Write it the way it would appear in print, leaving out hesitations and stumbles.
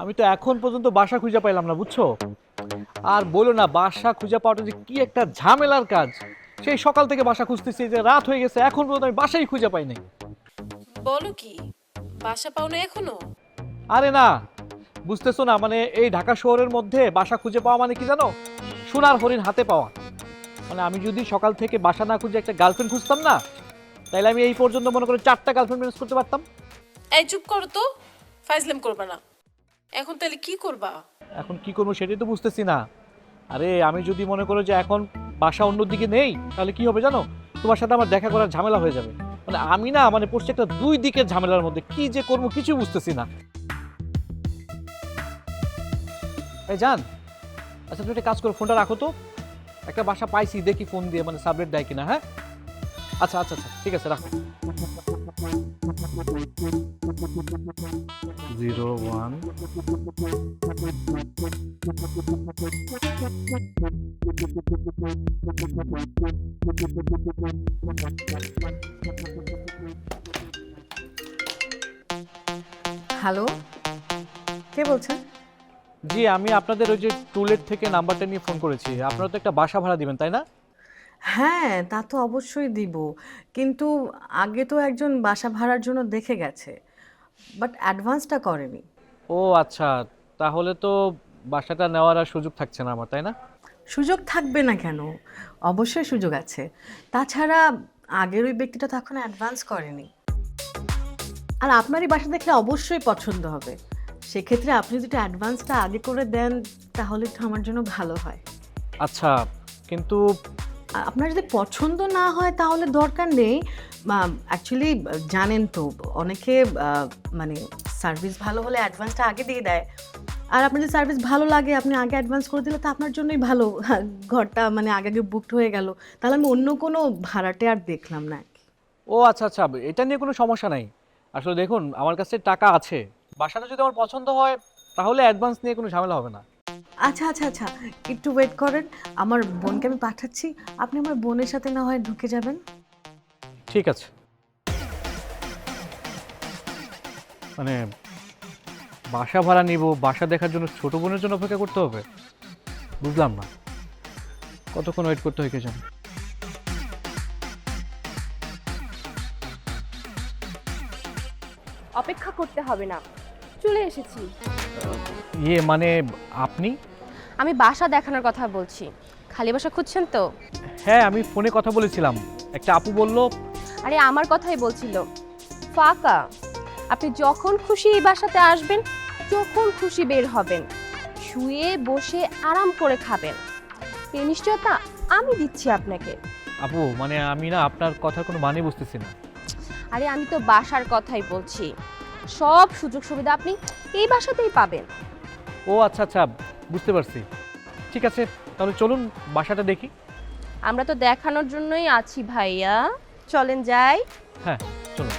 আমি তো এখন পর্যন্ত বাসা খুঁজে পাইলাম না, বুঝছো? আর বলো না, বাসা খুঁজে পাওয়াটা যে কি একটা ঝামেলার কাজ। সেই সকাল থেকে বাসা খুঁজতেছি, যে রাত হয়ে গেছে, এখন পর্যন্ত আমি বাসাই খুঁজে পাই নাই। বলো কি, বাসা পাও না এখনো? আরে না, বুঝতেছো না, মানে এই ঢাকা শহরের মধ্যে বাসা খুঁজে পাওয়া মানে কি জানো? সোনার হরিণ হাতে পাওয়া। মানে আমি যদি সকাল থেকে বাসা না খুঁজে একটা গার্লফ্রেন্ড খুঁজতাম না, তাইলে আমি এই পর্যন্ত মনে করে 4টা গার্লফ্রেন্ড ম্যানেজ করতে পারতাম। এই চুপ করো তো, ফাইজলাম করবা না। এখন তাহলে কি করবা? এখন কি করবো সেটাই তো বুঝতেছি না। আরে আমি যদি মনে করো যে এখন বাসা অন্যদিকে নেই, তাহলে কি হবে জানো? তোমার সাথে আমার দেখা করার ঝামেলা হয়ে যাবে। মানে আমি না, মানে পড়ছি একটা 2 দিকের ঝামেলার মধ্যে, কি যে করবো কিছু বুঝতেছি না। এই জান, আচ্ছা তুমি একটা কাজ করো, ফোনটা রাখো তো। একটা বাসা পাইছি, দেখি ফোন দিয়ে মানে সাবলেট দেয় কিনা। হ্যাঁ, আচ্ছা আচ্ছা আচ্ছা, ঠিক আছে, রাখো। 01। হ্যালো, কে বলছেন? জি, আমি আপনাদের ওই যে টুলেট থেকে নাম্বারটা নিয়ে ফোন করেছি। আপনারা তো একটা বাসা ভাড়া দিবেন, তাই না? হ্যাঁ, তা তো অবশ্যই দিব, কিন্তু আগে তো একজন বাসা ভাড়ার জন্য দেখে গেছে, বাট অ্যাডভান্সটা করেনি। ও আচ্ছা, তাহলে তো বাসাটা নেওয়ার আর সুযোগ থাকছে না আমার, তাই না? সুযোগ থাকবে না কেন? অবশ্যই সুযোগ আছে। তাছাড়া আগের ওই ব্যক্তিটা তো এখন অ্যাডভান্স করেনি। আর আপনারই বাসা দেখলে অবশ্যই পছন্দ হবে। সেক্ষেত্রে আপনি যদি অ্যাডভান্সটা আগে করে দেন, তাহলে তো আমার জন্য ভালো হয়। আচ্ছা, কিন্তু আর আপনার যদি পছন্দ না হয় তাহলে দরকার নেই। অ্যাকচুয়ালি জানেন তো, অনেকে মানে সার্ভিস ভালো হলে অ্যাডভান্সটা আগে দিয়ে দেয়। আর আপনার যদি সার্ভিস ভালো লাগে, আপনি আগে অ্যাডভান্স করে দিলে তো আপনার জন্যই ভালো। ঘরটা মানে আগে আগে বুকড হয়ে গেল। তাহলে আমি অন্য কোনো ভাড়াটে আর দেখলাম না আর কি। ও আচ্ছা আচ্ছা, এটা নিয়ে কোনো সমস্যা নাই। আসলে দেখুন, আমার কাছে টাকা আছে। বাসাটা যদি আমার পছন্দ হয়, তাহলে অ্যাডভান্স নিয়ে কোনো ঝামেলা হবে না। আচ্ছা আচ্ছা আচ্ছা, একটু ওয়েট করেন। আমার বোনকে আমি পাঠাচ্ছি, আপনি আমার বোনের সাথে না হয় ঢুকে যাবেন। ঠিক আছে। মানে বাসা ভাড়া নিব, বাসা দেখার জন্য ছোট বোনের জন্য অপেক্ষা করতে হবে? বুঝলাম না, কতক্ষণ ওয়েট করতে হয় কে জানে। অপেক্ষা করতে হবে না, চলে এসেছি। ইয়ে মানে আপনি? আমি বাসা দেখানোর কথা বলছি। খালি বাসা খুঁজছেন তো? হ্যাঁ, আমি ফোনে কথা বলেছিলাম, একটা আপু বলল। আরে আমার কথাই বলছিল। ফাঁকা। আপনি যখন খুশি এই বাসাতে আসবেন, যখন খুশি বের হবেন, শুয়ে বসে আরাম করে খাবেন। এই নিশ্চয়তা আমি দিচ্ছি আপনাকে। আপু মানে আমি না আপনার কথার কোনো মানে বুঝতেছি না। আরে আমি তো বাসার কথাই বলছি। সব সুযোগ সুবিধা আপনি এই বাসাতেই পাবেন। ও আচ্ছা আচ্ছা, বুঝতে পারছি। ঠিক আছে, তাহলে চলুন বাসাটা দেখি। আমরা তো দেখানোর জন্যই আছি ভাইয়া, চলেন যাই। হ্যাঁ, চলুন।